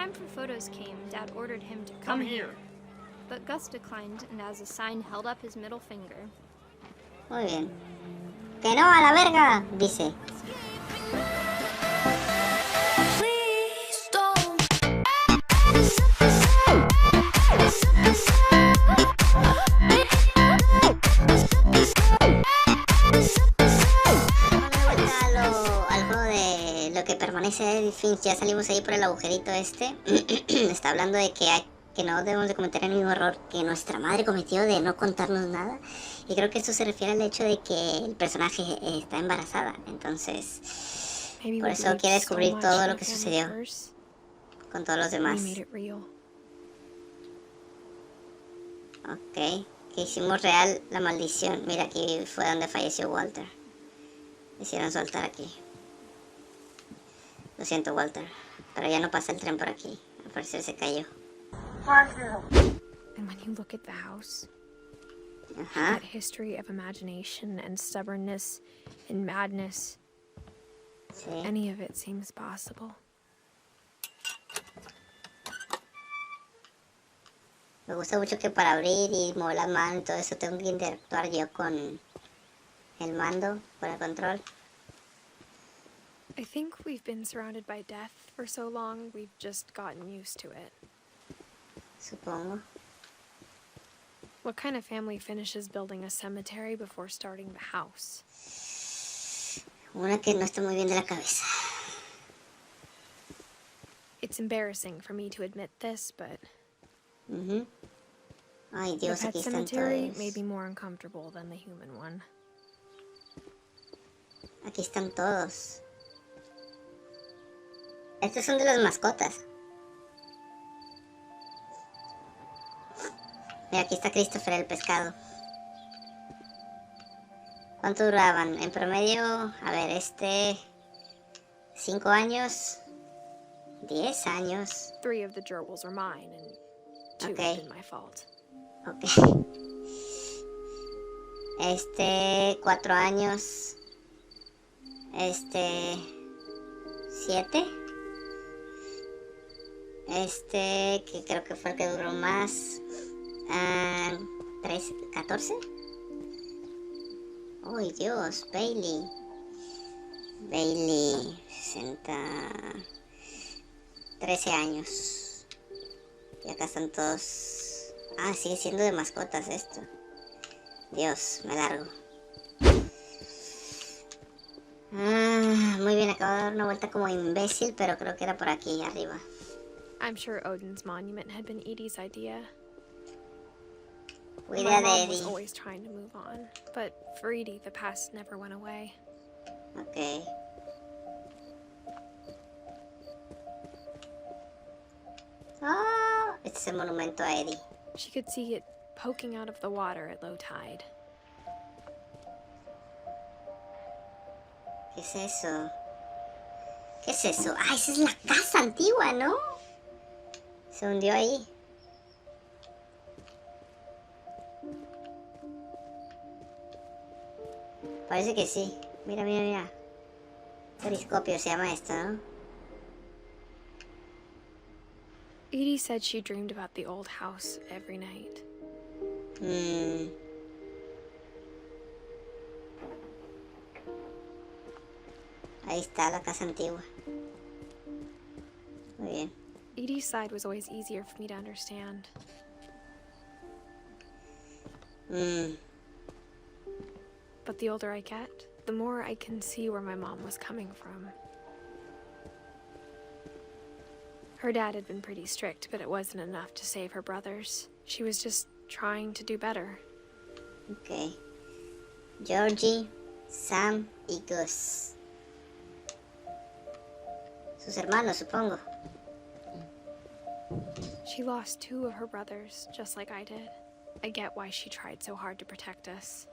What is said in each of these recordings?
time for photos came, Dad ordered him to come here. But Gus declined, and as a sign held up his middle finger. Muy bien. ¡Que no, a la verga! Dice. Que permanece de Edith Finch. Ya salimos ahí por el agujerito este. Está hablando de que no debemos de cometer el mismo error que nuestra madre cometió de no contarnos nada, y creo que esto se refiere al hecho de que el personaje está embarazada, entonces por eso quiere descubrir todo lo que sucedió con todos los demás. Ok, que hicimos real la maldición. Mira, aquí fue donde falleció Walter. Hicieron soltar aquí. Lo siento, Walter, pero ya no pasa el tren por aquí. Al parecer se cayó. And when you look at the house, that history of imagination and stubbornness and madness, any of it seems possible. Me gusta mucho que para abrir y mover la mano y todo eso tengo que interactuar yo con el mando, con el control. I think we've been surrounded by death for so long, we've just gotten used to it. Supongo. What kind of family finishes building a cemetery before starting the house? Una que no está muy bien de la cabeza. It's embarrassing for me to admit this, but Ay, Dios, the pet aquí están cemetery todos. may be more uncomfortable than the human one. Aquí están todos. Estos son de las mascotas. Mira, aquí está Christopher el pescado. ¿Cuánto duraban? En promedio, a ver, 5 años, 10 años. 3 of the gerbils are mine, and 2 have been my fault. Ok. 4 años. 7. Que creo que fue el que duró más. 14. ¡Uy, Dios! Bailey, 13 años. Y acá están todos. Ah, sigue siendo de mascotas esto. Dios, me largo. Muy bien, acabo de dar una vuelta como imbécil, pero creo que era por aquí arriba. I'm sure Odin's monument had been Edie's idea. My mom was always trying to move on, but for Edie, the past never went away. Okay. Ah, este es el monumento a Eddie. She could see it poking out of the water at low tide. ¿Qué es eso? ¿Qué es eso? Ah, esa es la casa antigua, ¿no? Se hundió ahí. Parece que sí. Mira, mira, mira. Periscopio se llama esto, ¿no? Edie said she dreamed about the old house every night. Ahí está la casa antigua. Muy bien. Edie's side was always easier for me to understand. But the older I get, the more I can see where my mom was coming from. Her dad had been pretty strict, but it wasn't enough to save her brothers. She was just trying to do better. Okay. Georgie, Sam y Gus. Sus hermanos, supongo. She lost 2 of her brothers, just like I did. I get why she tried so hard to protect us.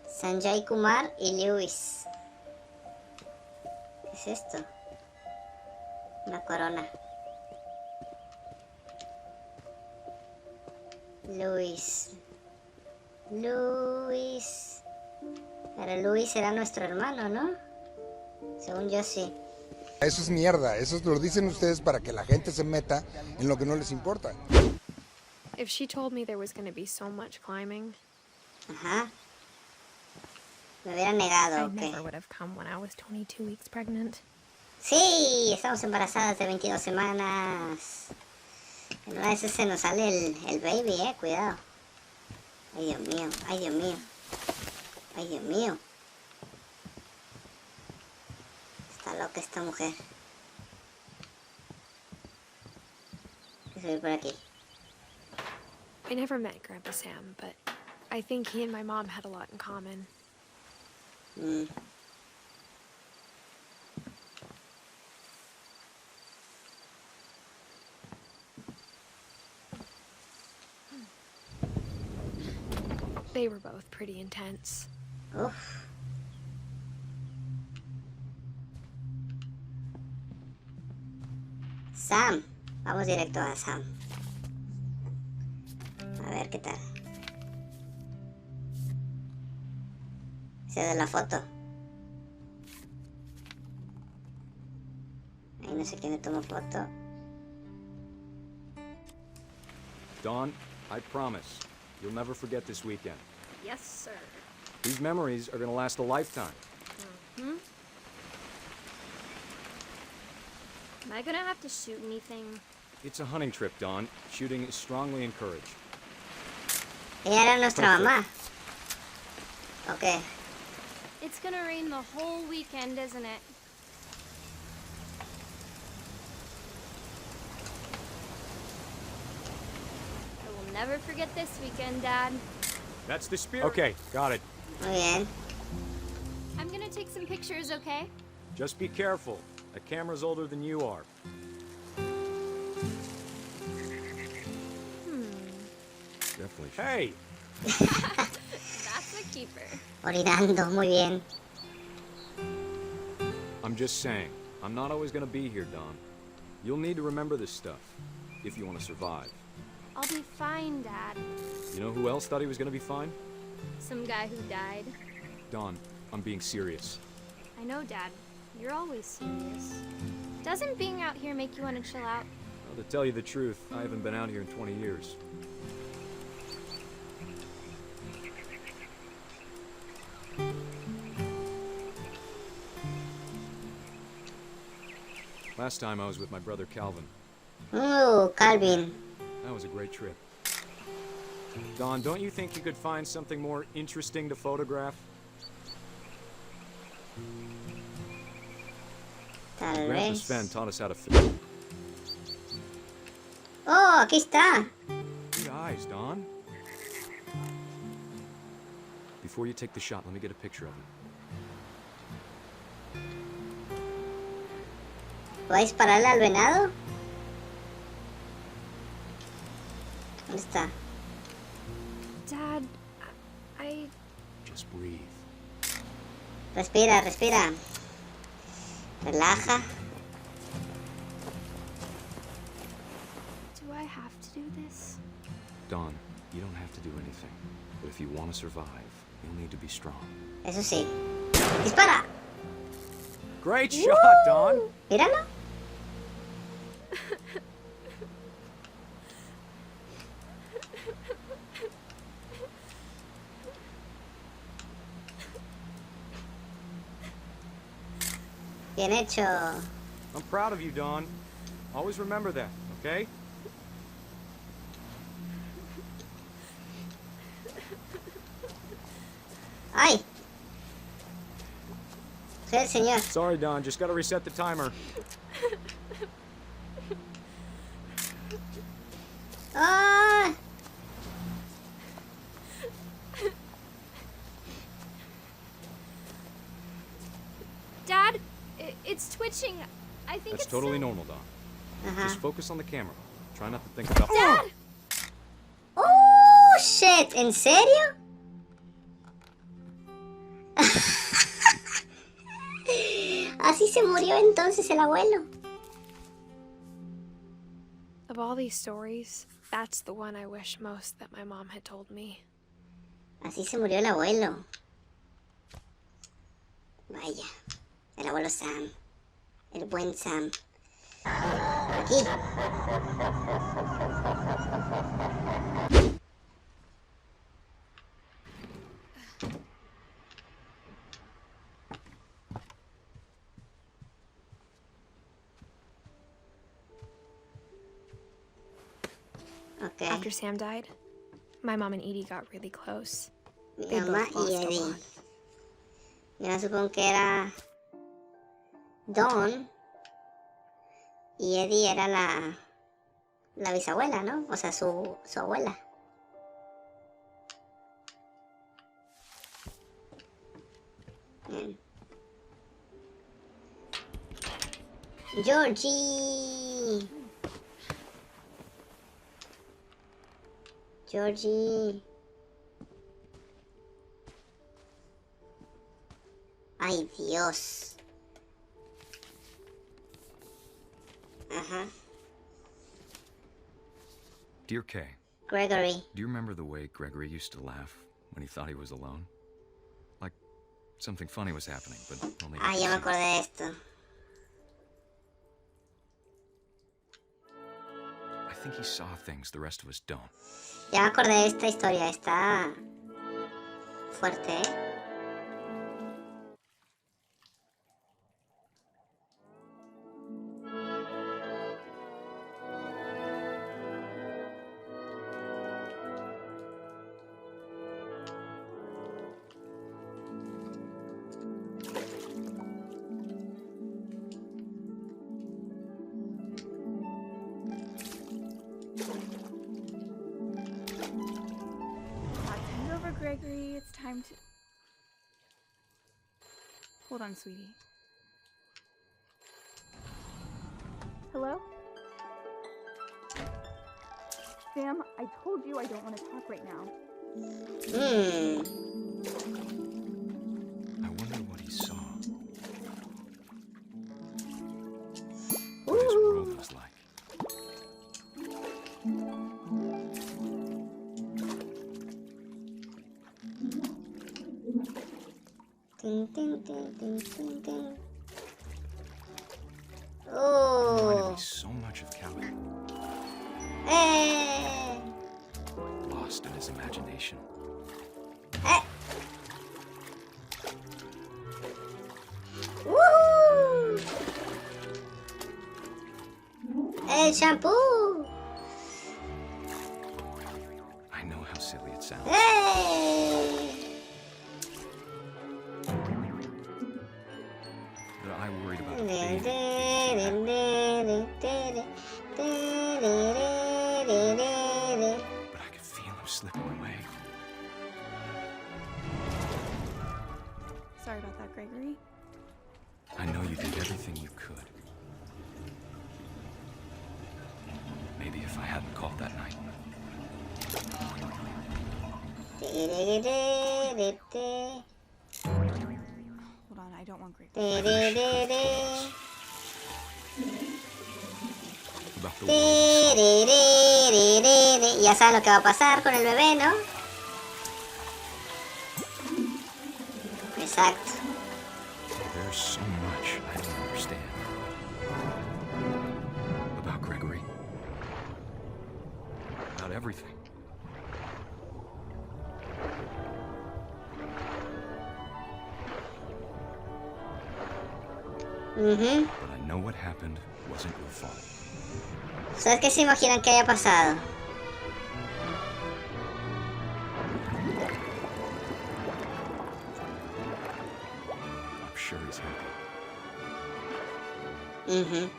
Sanjay Kumar y Lewis. ¿Qué es esto? Una corona. Luis. Pero Luis era nuestro hermano, ¿no? Según yo sí. Eso es mierda, eso lo dicen ustedes para que la gente se meta en lo que no les importa. If she told me there was going to be so much climbing, Ajá. Me hubiera negado, I ok. never would have come when I was 22 weeks pregnant. Sí, estamos embarazadas de 22 semanas. En una de esas se nos sale el baby, cuidado. Ay, Dios mío, ay, Dios mío. Ay, Dios mío. Está loca esta mujer. Voy a subir por aquí. I never met Grandpa Sam, but I think he and my mom had a lot in common. They were both pretty intense. Uf. Sam. Vamos directo a Sam. A ver qué tal. Ese de la foto. Ahí no sé quién le tomó foto. Dawn, I promise, you'll never forget this weekend. Yes, sir. These memories are gonna last a lifetime. Am I gonna have to shoot anything? It's a hunting trip, Dawn. Shooting is strongly encouraged. Ella era nuestra mamá. Ok. It's gonna rain the whole weekend, isn't it? I will never forget this weekend, Dad. That's the spirit. Okay, got it. Muy bien. I'm gonna take some pictures, okay? Just be careful. That camera's older than you are. Definitely. Hey! That's a keeper. Orinando, muy bien. I'm just saying, I'm not always gonna be here, Dawn. You'll need to remember this stuff, if you want to survive. I'll be fine, Dad. You know who else thought he was gonna be fine? Some guy who died. Dawn, I'm being serious. I know, Dad. You're always serious. Doesn't being out here make you want to chill out? Well, to tell you the truth, I haven't been out here in 20 years. Last time I was with my brother Calvin. Calvin. That was a great trip. Dawn, don't you think you could find something more interesting to photograph? Tal Grandpa vez. Sven taught us how to film. Oh, aquí está. Good eyes, Dawn. Before you take the shot, let me get a picture of you. ¿Voy a dispararle al venado? ¿Dónde está? Dad, I... Just breathe. Respira, respira. Relaja. Do I have to do this? Dawn, you don't have to do anything. But if you want to survive, you'll need to be strong. Eso sí. ¡Dispara! Great shot, Dawn! Míralo. Bien hecho. I'm proud of you, Dawn. Always remember that, okay? ¡Ay! Soy el señor. Sorry, Dawn, just gotta reset the timer. ¡Ah! Dad, it's twitching. I think That's it's totally normal, Dawn. Ajá. Just focus on the camera. Try not to think about... Dad! ¡Oh, shit! ¿En serio? Así se murió entonces el abuelo. Of all these stories, that's the one I wish most that my mom had told me. Así se murió el abuelo. Vaya, el abuelo Sam. El buen Sam. Aquí. Okay. After Sam died, my mom and Edie got really close. Mi They mamá both y lost a Eddie. lot. Yo supongo que era Dawn y Eddie era la bisabuela, ¿no? O sea, su abuela. Bien. Georgie. Georgie. Ay, Dios. Ajá. Dear Kay, Gregory. do you remember the way Gregory used to laugh when he thought he was alone? Like something funny was happening, but only. Ah, ya me acordé de esto. I think he saw things the rest of us don't. Ya me acordé de esta historia. Está fuerte, ¿eh? Hand over, Gregory. It's time to... Hold on, sweetie. Hello? Sam, I told you I don't want to talk right now. I wonder what he saw. What his world was like. Tin, tin, tin, tin, tin, tin. Reminded Oh. me so much of Callie, Eh. lost in his imagination. Eh. Woohoo. El shampoo. I know how silly it sounds. Eh. But I worried about the De, baby. de, de, de, de, de, de, de, de, de. But I could feel him slipping away. Sorry about that, Gregory. I know you did everything you could. Maybe if I hadn't called that night. De, de, de, de, de. Hold on, I don't want Gregory. De, de, de, de. About the De, world. de, de, de, de. Ya sabes lo que va a pasar con el bebé, ¿no? Exacto. There's so much I don't understand. About Gregory. About everything. Mhm. But I know what happened wasn't your fault. ¿Sabes qué se imaginan que haya pasado? I'm sure he's happy. Mhm.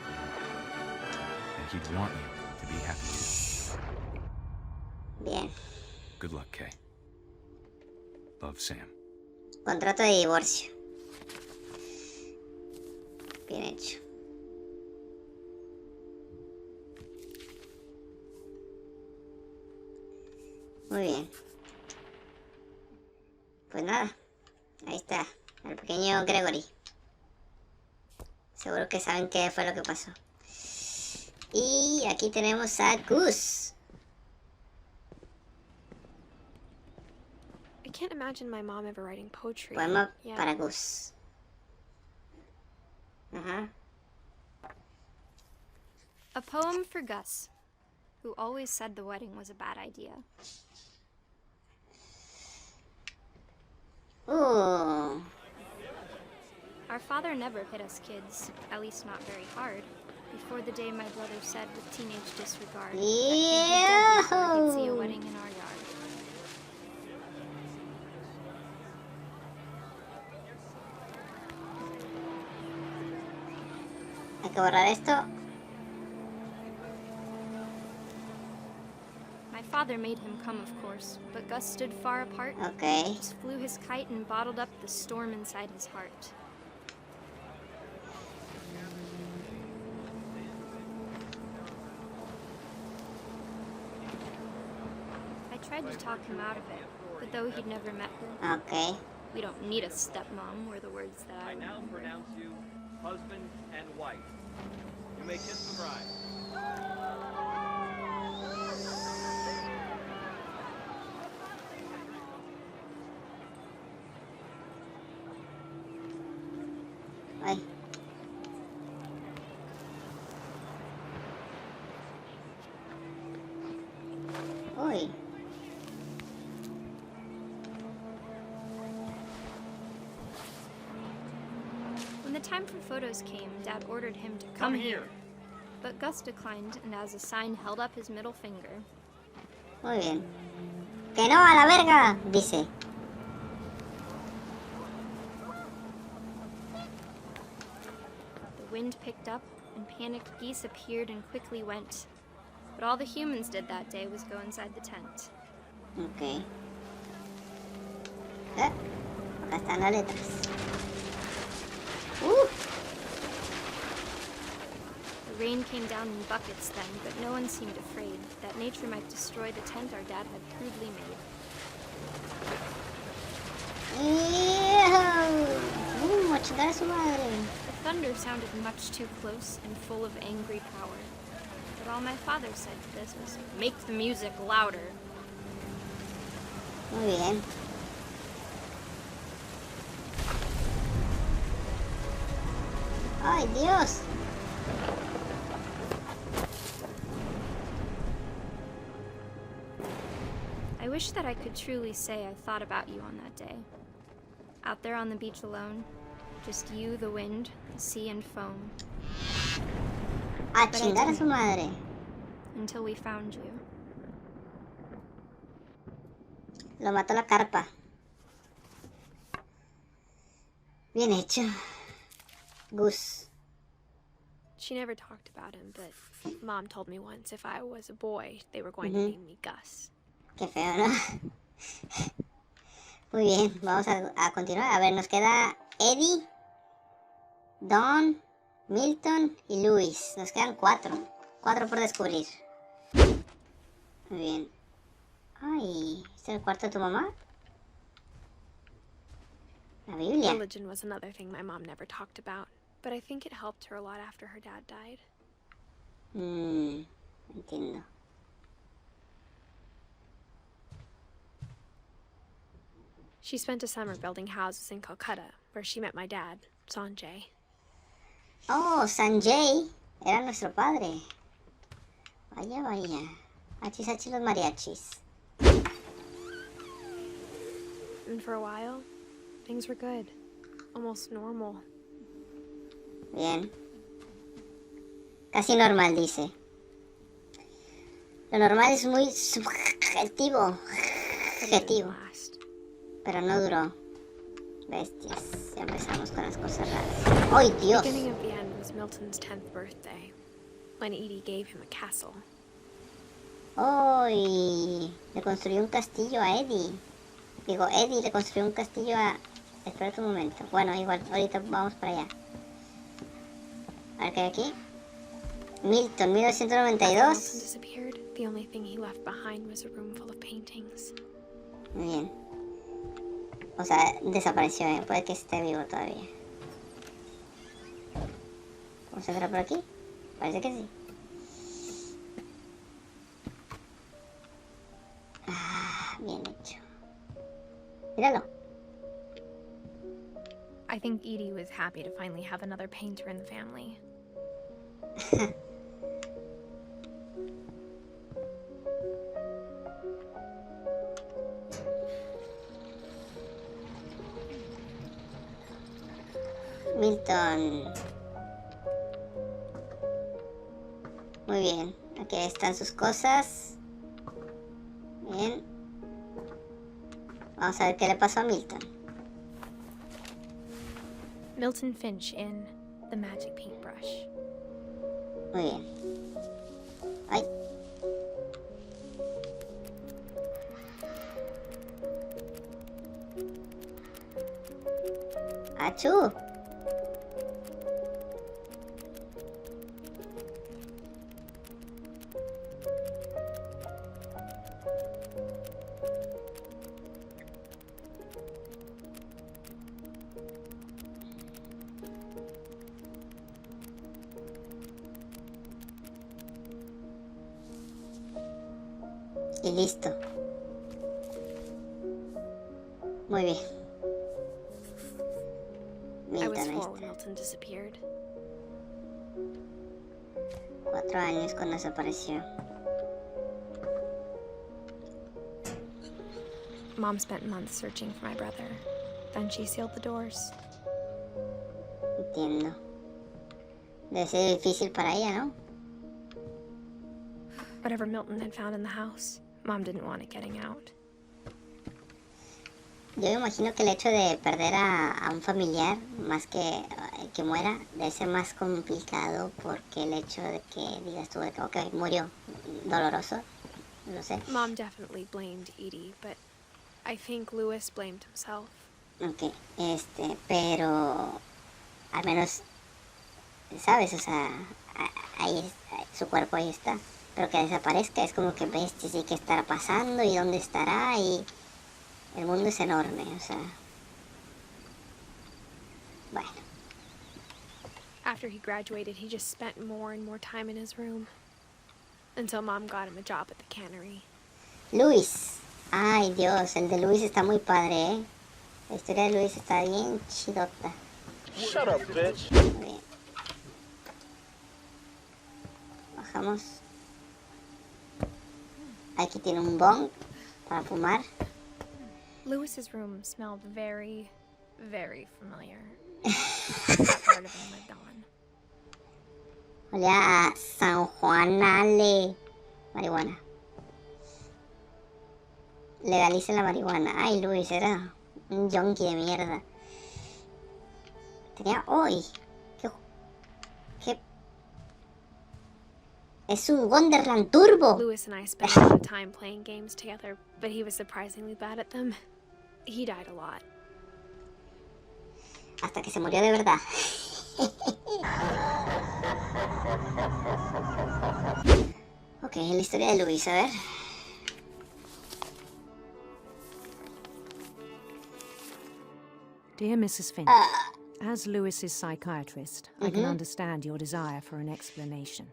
And he'd want you to be happy too. Bien. Good luck, Kay. Love, Sam. Contrato de divorcio. Bien hecho. Muy bien. Pues nada. Ahí está. El pequeño Gregory. Seguro que saben qué fue lo que pasó. Y aquí tenemos a Gus. I can't imagine my mom ever writing poetry. Poema Yeah. para Gus. Ajá. A poem for Gus, who always said the wedding was a bad idea. Ooh. Our father never hit us kids, at least not very hard, before the day my brother said with teenage disregard that he'd be dead before he'd see a wedding in our yard. Hay que borrar esto. My father made him come, of course, but Gus stood far apart, Okay. just flew his kite and bottled up the storm inside his heart. I tried to talk him out of it, but though he'd never met her, Okay. we don't need a stepmom were the words that I I now remember. pronounce you husband and wife. You may kiss the bride. Ay. Uy. When the time for photos came, Dad ordered him to come here. But Gus declined and as a sign held up his middle finger. Muy bien. Que no, a la verga, dice. The wind picked up and panicked geese appeared and quickly went. But all the humans did that day was go inside the tent. Ok. Acá están las letras. The rain came down in buckets then, but no one seemed afraid that nature might destroy the tent our dad had crudely made. Chingar a su madre. The thunder sounded much too close and full of angry power. But all my father said to this was, make the music louder. Muy bien. Ay, Dios. I wish that I could truly say I thought about you on that day. Out there on the beach alone, just you, the wind, the sea, and foam. A chingar a su madre. Until we found you. Lo mató la carpa. Bien hecho. Gus. She never talked about him, but Mom told me once if I was a boy, they were going to name me Gus. Qué feo, ¿no? Muy bien, vamos a continuar. A ver, nos queda Eddie, Don, Milton y Luis. Nos quedan 4. 4 por descubrir. Muy bien. Ay, ¿este es el cuarto de tu mamá? La Biblia. Religion was another thing my mom never talked about, but I think it helped her a lot after her dad died. Entiendo. She spent a summer building houses in Calcutta, where she met my dad, Sanjay. Oh, Sanjay era nuestro padre. Vaya, vaya. Achis, achis los mariachis. And for a while, things were good. Almost normal. Bien. Casi normal, dice. Lo normal es muy subjetivo. But it didn't Subjetivo. last. Pero no duró. Bestias. Ya empezamos con las cosas raras. ¡Ay, Dios! The beginning of the end was Milton's 10th birthday, when Edie gave him a castle. ¡Ay! Le construyó un castillo a Eddie. Digo, Eddie le construyó un castillo a... Espera un momento. Bueno, igual, ahorita vamos para allá. A ver qué hay aquí. Milton, After Milton 1992. disappeared, the only thing he left behind was a room full of paintings. Muy bien. O sea, desapareció, ¿eh? Puede que esté vivo todavía. ¿Vamos a entrar por aquí? Parece que sí. Ah, bien hecho. Míralo. I think Edie was happy to finally have another painter in the family. Milton. Muy bien. Aquí están sus cosas. Bien. Vamos a ver qué le pasó a Milton. Milton Finch in The Magic Paintbrush. Muy bien. Ay. ¡Achú! Y listo. Muy bien. I was Milton, 4 when Milton disappeared. 4 años cuando desapareció. Mom spent months searching for my brother. Then she sealed the doors. Entiendo. Debe ser difícil para ella, ¿no? Whatever Milton had found in the house, Mom didn't want it getting out. Yo me imagino que el hecho de perder a un familiar, más que muera, debe ser más complicado porque el hecho de que digas tú, ok, murió, doloroso, no sé. Mom definitely blamed Edie, but I think Louis blamed himself. Ok, pero al menos, ¿sabes? O sea, ahí su cuerpo ahí está. Pero que desaparezca es como que ves, sí, qué estará pasando y dónde estará y el mundo es enorme, o sea. Bueno. After he graduated, he just spent more and more time in his room. Until Mom got him a job at the cannery. Luis. Ay, Dios, el de Luis está muy padre, ¿eh? La historia de Luis está bien chidota. Shut up, bitch. Muy bien. Bajamos. Aquí tiene un bong para fumar. Louis's room smelled very, very familiar. That part of him lived on. Olía a San Juanale. Marihuana. Legalicen la marihuana. Ay, Luis, era un yonki de mierda. Tenía hoy. ¿Qué? Es un Wonderland Turbo. Louis and I spent a lot of time playing games together, but he was surprisingly bad at them. He died a lot. Hasta que se murió de verdad. Ok, la historia de Luis, a ver. Dear Mrs. Finch, as Louis's psychiatrist, I can understand your desire for an explanation.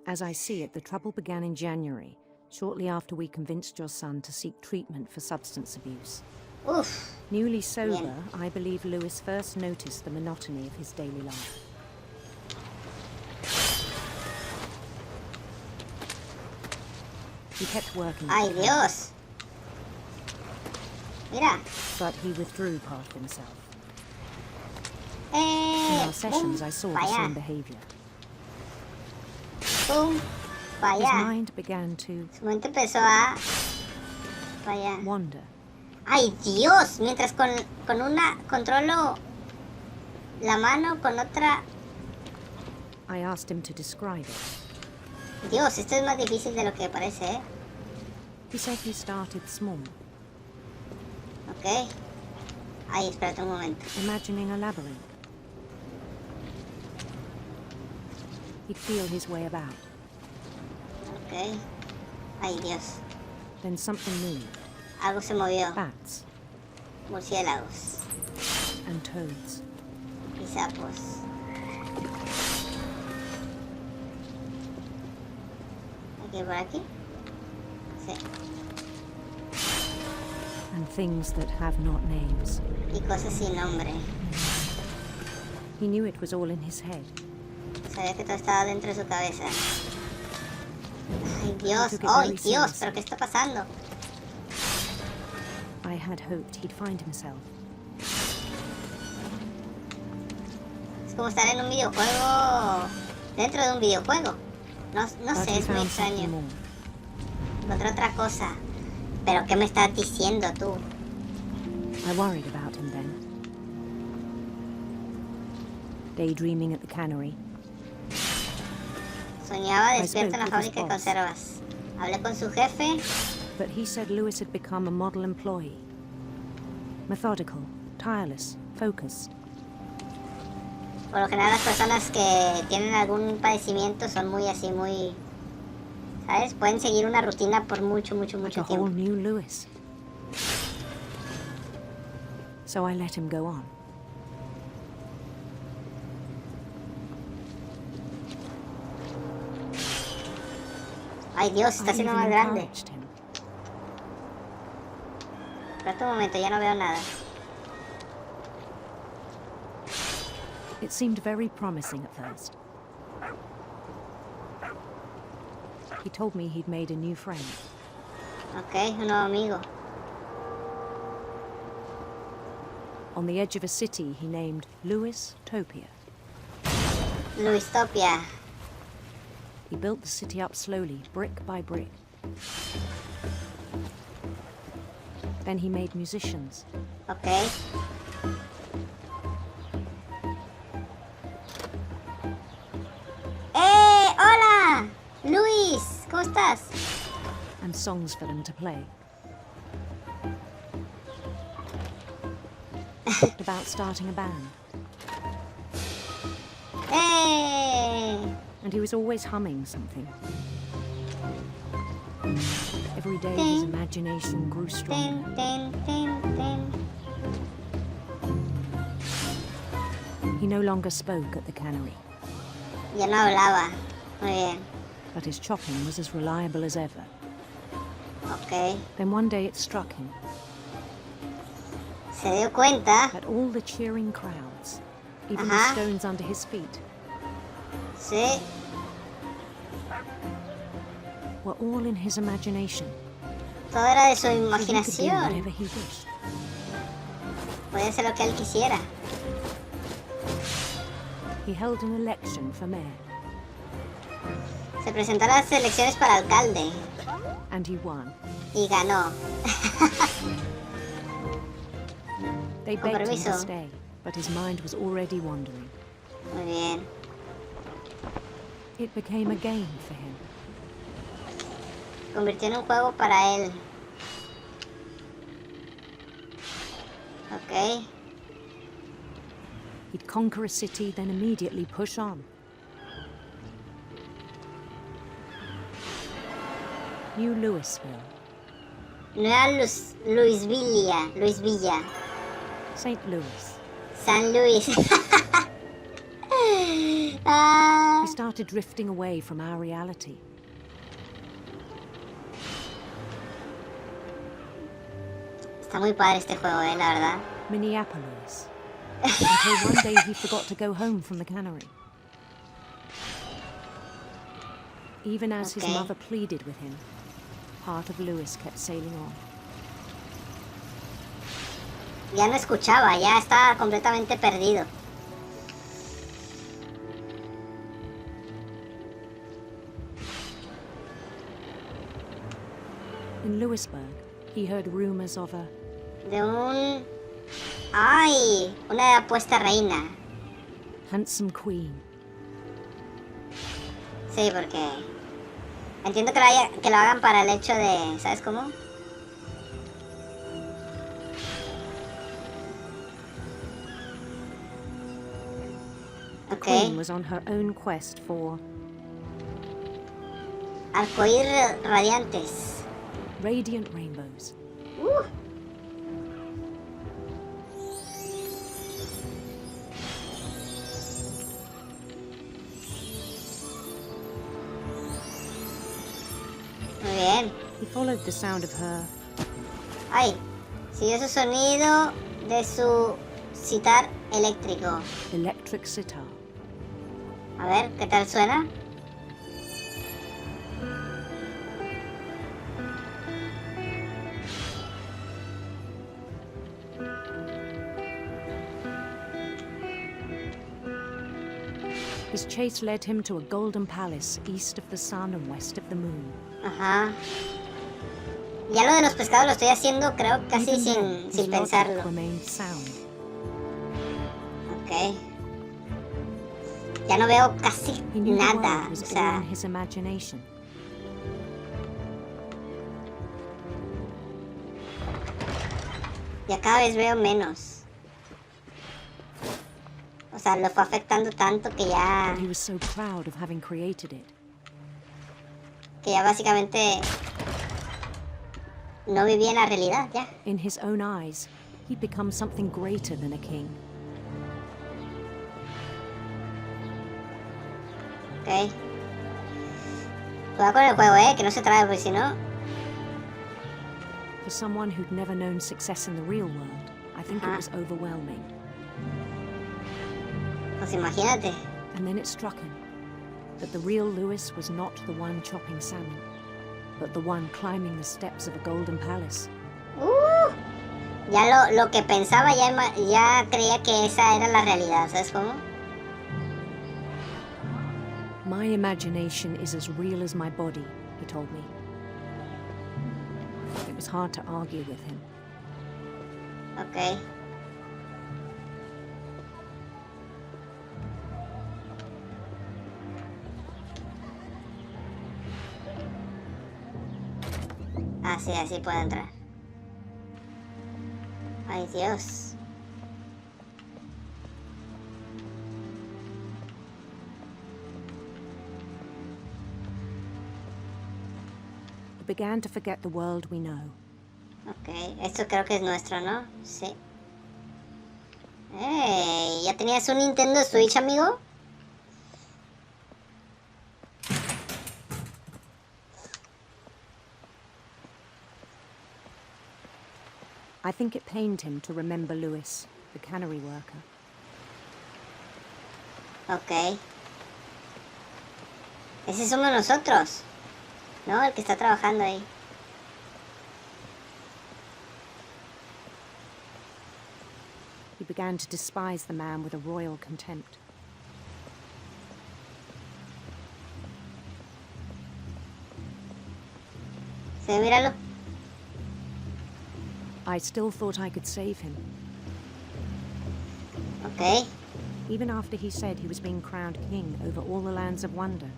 As I see it, the trouble began in January, shortly after we convinced your son to seek treatment for substance abuse. Oof. Newly sober, I believe Louis first noticed the monotony of his daily life. He kept working. Ay, Dios. Mira. But he withdrew part of himself. In our sessions, I saw the same behavior. Boom. His mind began to Su mente empezó a wander. Ay, Dios. Mientras con una controlo la mano, con otra. I asked him to describe it. Dios, esto es más difícil de lo que parece, ¿eh? He said he started small, Ok. Ay, espérate un momento. imagining a labyrinth. He'd feel his way about. Ok. Ay, Dios. Then something moved. Algo se movió. Bats Murciélagos and toads. y sapos. Aquí por aquí. Sí. And things that have not names. Y cosas sin nombre. He knew it was all in his head. Sabía que todo estaba dentro de su cabeza. Ay, Dios. Took it Ay, very Dios. seriously. ¿Pero qué está pasando? I had hoped he'd find himself. como estar en un videojuego dentro de un videojuego. No sé, es muy extraño. Encontré otra cosa. ¿Pero qué me estás diciendo tú? I worried about him then. Daydreaming at the cannery. Soñaba despierto en la fábrica de conservas. Hablé con su jefe. But he said Lewis had become a model employee. Methodical, tireless, focused. Por lo general las personas que tienen algún padecimiento son muy así, muy... ¿Sabes? Pueden seguir una rutina por mucho Like a tiempo. whole new Lewis. So I let him go on. Ay Dios, está I siendo even más grande. encouraged him. Espera un momento, ya no veo nada. It seemed very promising at first. He told me he'd made a new friend. Ok, un nuevo amigo. On the edge of a city he named Lewis Topia. Luistopia. He built the city up slowly, brick by brick. Then he made musicians. Ok. ¡Hola! Luis, ¿cómo estás? And songs for them to play. Talked about starting a band. And he was always humming something. Every day his imagination grew stronger. He no longer spoke at the cannery. Ya no hablaba. Muy bien. But his chopping was as reliable as ever. Ok. Then one day it struck him Se dio cuenta. that all the cheering crowds, even the Ajá. stones under his feet, Sí. were all in his imagination. Todo era de su So he could do imaginación. whatever he wished. Podía hacer lo que él quisiera. He held an election for mayor, Se presentó a las elecciones para alcalde. and he won. Y ganó. They Con begged him permiso. to stay, but his mind was already wandering. Muy bien. It became a game for him. Convirtió en un juego para él. Ok. He'd conquer a city, then immediately push on. New Louisville, Nueva Luisvilla. St. Louis. San Luis. Ah, He started drifting away from our reality. está muy padre este juego, la verdad. Minneapolis. Until one day he forgot to go home from the cannery. Even as his Okay. mother pleaded with him, part of Lewis kept sailing on. Ya no escuchaba, ya estaba completamente perdido. In Lewisburg, he heard rumors of a De un... ¡Ay! Una apuesta reina. handsome queen. Sí, porque... Entiendo que lo hagan para el hecho de... ¿Sabes cómo? The Ok. queen was on her own quest for Arcoíris radiantes. radiant rainbows. Muy bien. He followed the sound of her ¡Ay! Siguió su sonido de su citar eléctrico. electric sitar. A ver, ¿qué tal suena? His chase led him to a golden palace east of the sun and west of the moon. Ajá. Ya lo de los pescados lo estoy haciendo, creo, casi Even then, sin his logic pensarlo. remained sound. Ok. Ya no veo casi He knew the nada. world O was all sea, in his imagination. ya cada vez veo menos. O sea, lo fue afectando tanto que ya... But he was so proud of having created it. Que ya básicamente... no vivía en la realidad, ya. In his own eyes, he'd become something greater than a king. Ok. Cuidado con el juego, que no se trabe, porque si no... For someone who'd never known success in the real world, I think it was overwhelming. Pues imagínate. And then it struck him that the real Lewis was not the one chopping salmon, but the one climbing the steps of a golden palace. Ya lo que pensaba ya creía que esa era la realidad, ¿sabes cómo? My imagination is as real as my body, he told me. It was hard to argue with him. Ok. Ah, sí, así puedo entrar. Ay, Dios. We began to forget the world we know. Ok, esto creo que es nuestro, ¿no? Sí. ¡Ey! ¿Ya tenías un Nintendo Switch, amigo? I think it pained him to remember Lewis, the cannery worker. Ok. Ese somos nosotros, ¿no? El que está trabajando ahí. He began to despise the man with a royal contempt. Sí, míralo. I still thought I could save him. Ok. Even after he said he was being crowned king over all the lands of wonder.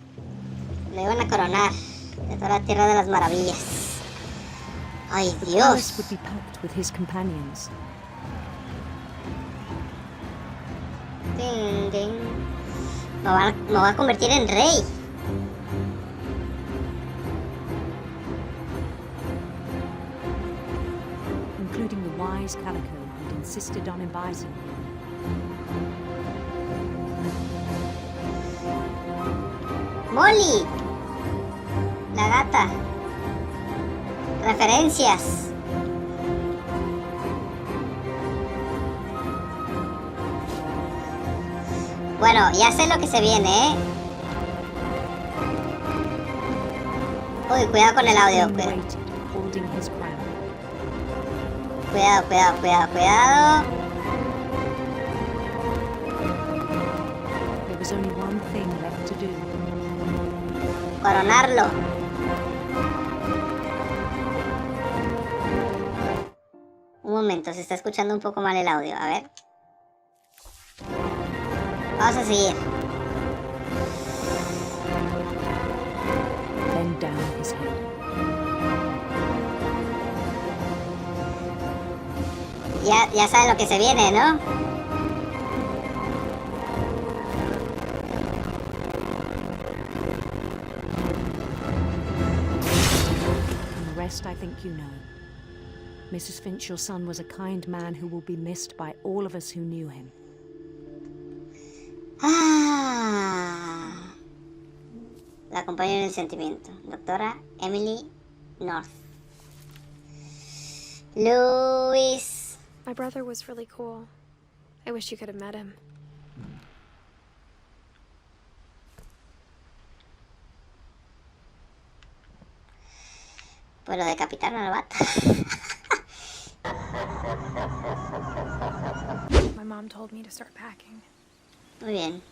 Le iban a coronar de toda la tierra de las maravillas. Ay, The palace Dios. would be packed with his companions. Ding, ding. Me voy a convertir en rey. Including the wise Calico who'd insisted on inviting him. Molly. La gata. Referencias. Bueno, ya sé lo que se viene, ¿eh? Uy, cuidado con el audio. King waited, holding his crown. Cuidado, cuidado, cuidado, cuidado. There was only one thing left to do. Coronarlo. Un momento, se está escuchando un poco mal el audio. A ver. Vamos a seguir. Bend down his head. Ya saben lo que se viene, ¿no? And the rest I think you know. Mrs. Finch, your son was a kind man who will be missed by all of us who knew him. Ah, la acompaño en el sentimiento. Doctora Emily North. Luis. My brother was really cool. I wish you could have met him. Pues lo decapitaron al vato. My mom told me to start packing. Muy bien.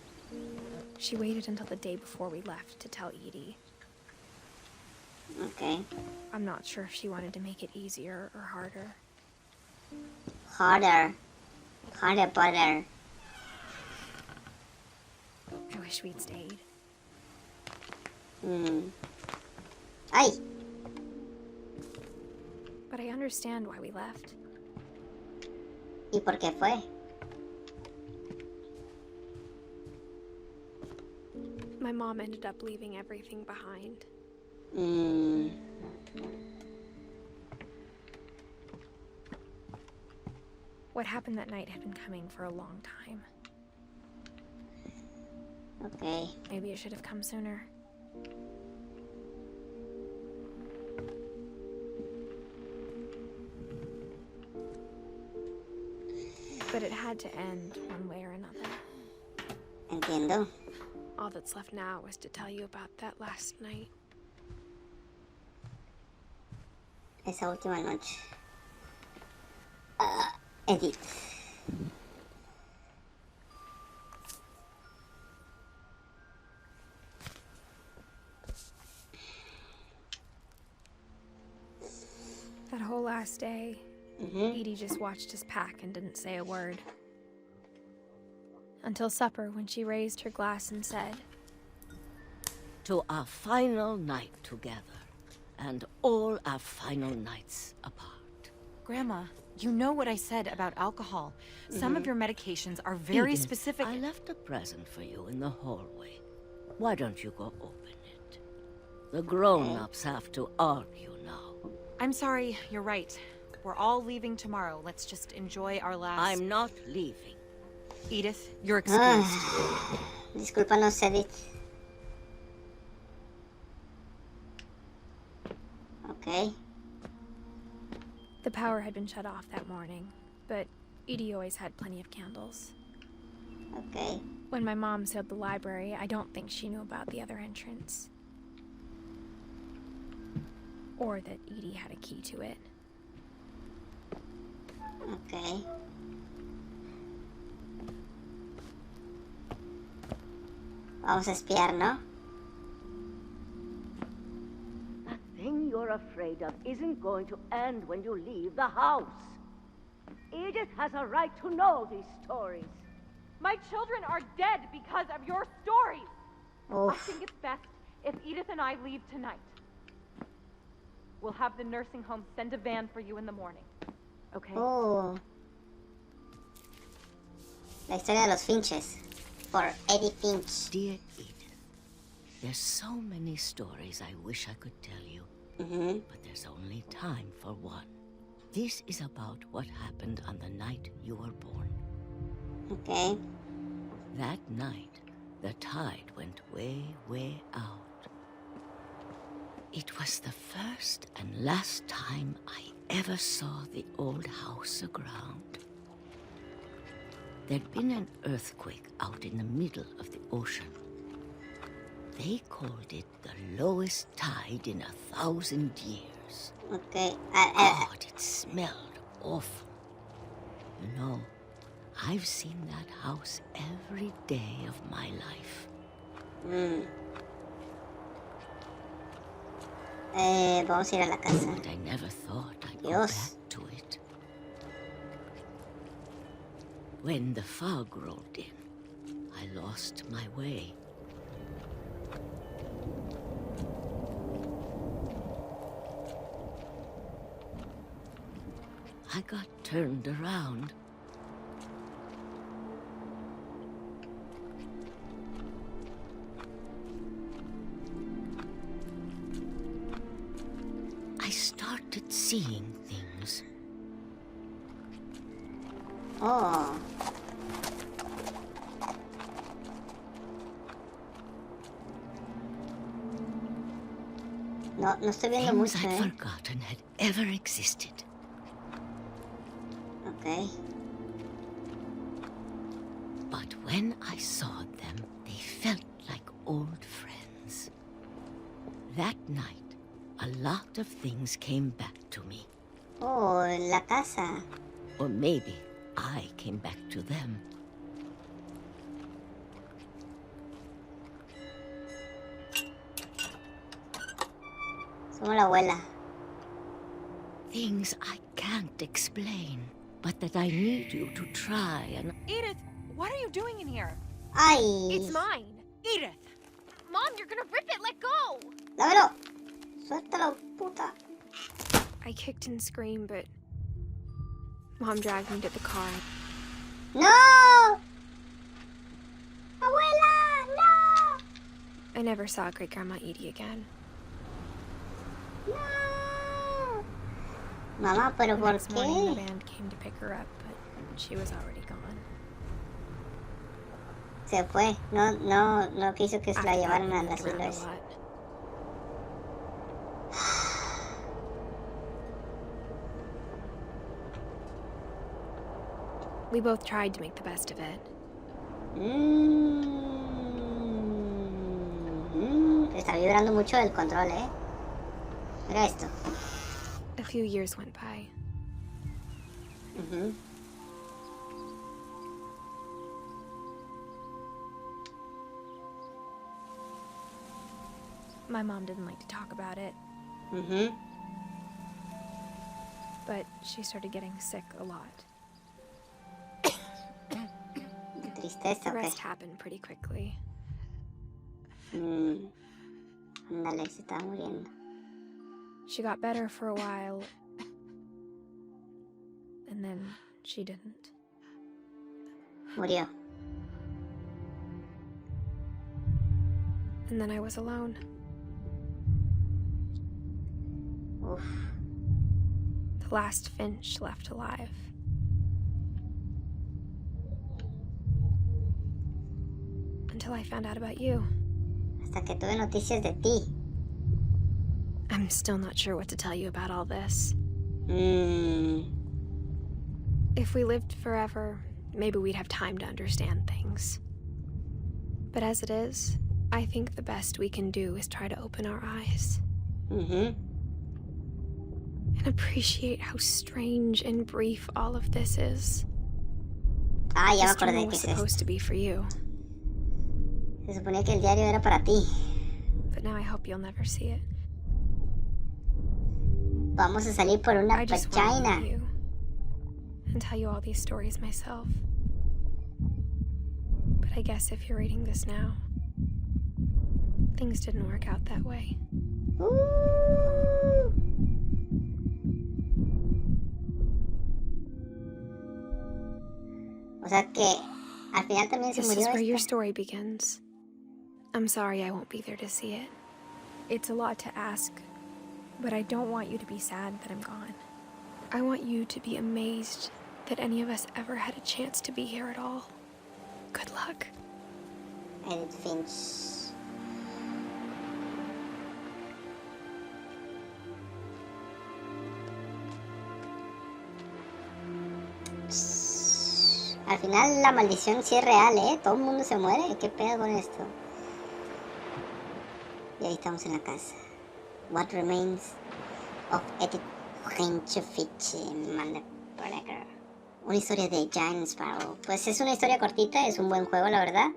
She waited until the day before we left to tell Edie. Okay. I'm not sure if she wanted to make it easier or harder. Harder, butter. I wish we'd stayed. Ay. But I understand why we left. ¿Y por qué fue? My mom ended up leaving everything behind. What happened that night had been coming for a long time. Okay. Maybe it should have come sooner. But it had to end one way or another. Entiendo. All that's left now is to tell you about that last night. Esa última noche. Edith. That whole last day, Edie just watched us pack and didn't say a word. Until supper, when she raised her glass and said, "To our final night together, and all our final nights apart." Grandma, you know what I said about alcohol. Some of your medications are very Edith, specific. I left a present for you in the hallway. Why don't you go open it? The grown-ups have to argue now. I'm sorry, you're right. We're all leaving tomorrow. Let's just enjoy our last... I'm not leaving. Edith, you're excused. Discúlpanos, Edith. Okay. the power had been shut off that morning, but Edie always had plenty of candles. Okay. When my mom sealed the library, I don't think she knew about the other entrance. Or that Edie had a key to it. Okay. Vamos a espiar, ¿no? That thing you're afraid of isn't going to end when you leave the house. Edith has a right to know these stories. My children are dead because of your stories. Oof. I think it's best if Edith and I leave tonight. We'll have the nursing home send a van for you in the morning. Okay? Oh. La historia de los Finches. For Edith Finch. Dear Edith, there's so many stories I wish I could tell you. But there's only time for one. This is about what happened on the night you were born. Okay. That night, the tide went way, way out. It was the first and last time I ever saw the old house aground. There'd been an earthquake out in the middle of the ocean. They called it the lowest tide in 1,000 years. Okay. God, it smelled awful. You know, I've seen that house every day of my life. Vamos a ir a la casa. But I never thought I'd go Dios. back to it. When the fog rolled in, I lost my way. I got turned around. I started seeing things. Oh. No, no estoy viendo Things mucho, I'd forgotten had ever existed. Okay. But when I saw them, they felt like old friends. That night, a lot of things came back to me. Oh, la casa. Or maybe I came back to them. Somos la abuela. Things I can't explain, but that I need you to try and... Edith, what are you doing in here? Ay. It's mine. Edith! Mom, you're gonna rip it. Let go. Dámelo. Suéltalo, puta. I kicked and screamed, but Mom dragged me to the car. No. Abuela, no. I never saw Great Grandma Edie again. No. Mamá, pero The ¿por next morning, the qué? band came to pick her up, but she was already gone. Se fue. No quiso que se la After that, llevaran we a moved las around a islas. lot. We both tried to make the best of it. Está vibrando mucho el control, Mira esto. A few years went by. My mom didn't like to talk about it, but she started getting sick a lot. Tristeza, The ¿o qué? rest happened pretty quickly. Ándale, se está muriendo. She got better for a while, and then she didn't. Murió. And then I was alone. Uf. The last Finch left alive. Until I found out about you. Hasta que tuve noticias de ti. I'm still not sure what to tell you about all this. If we lived forever, maybe we'd have time to understand things. But as it is, I think the best we can do is try to open our eyes. And appreciate how strange and brief all of this is. Ah, ya me This acordé journal que was es esto. supposed to be for you, Se suponía que el diario era para ti. but now I hope you'll never see it. Vamos a salir por una I just want to pachina. meet you and tell you all these stories myself. But I guess if you're reading this now, things didn't work out that way. O sea que al final también se This murió is where your esta. story begins. I'm sorry I won't be there to see it. It's a lot to ask, but I don't want you to be sad that I'm gone. I want you to be amazed that any of us ever had a chance to be here at all. Good luck. Edith Finch. Al final la maldición sí es real, Todo el mundo se muere. ¿Qué pedo con esto? Y ahí estamos en la casa. What Remains of Edith Finch. Una historia de Giant Sparrow. Pues es una historia cortita, es un buen juego, la verdad.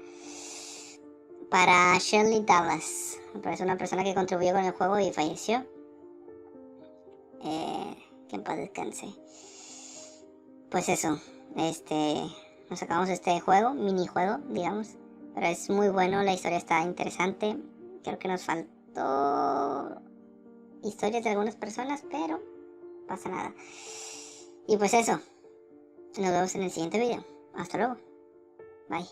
Para Shirley Dallas. Es una persona que contribuyó con el juego y falleció. Que en paz descanse. Pues eso. Nos acabamos este juego, minijuego, digamos. Pero es muy bueno, la historia está interesante. Creo que nos faltó historias de algunas personas, pero no pasa nada. Y pues eso. Nos vemos en el siguiente video. Hasta luego. Bye.